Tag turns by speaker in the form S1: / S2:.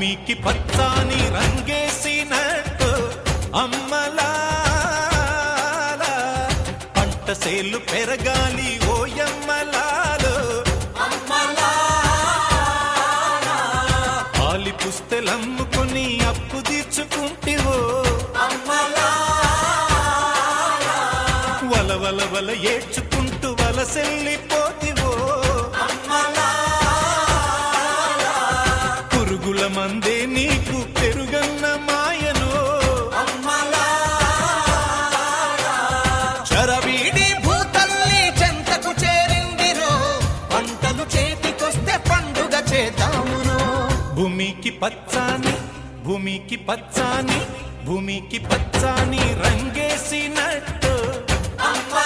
S1: భూమికి పచ్చాని రంగేసినట్టు అమ్మలాల పంట సేలు పెరగాలి ఓయమ్మలాలు పాలి పుస్తెలమ్ముకొని అప్పు తీర్చుకుంటివో వల వల వల ఏడ్చుకుంటూ వలసెల్లిపోతివో పురుగుల మందే నీకు పెరుగన్న మాయను
S2: చరవీడి భూతల్లి చెంతకు చేరిందిరో పంటలు చేతికొస్తే పండుగ చేద్దామురో
S1: భూమికి పచ్చాని భూమికి పచ్చాని భూమికి పచ్చాని రంగేసినట్టు
S2: అమ్మా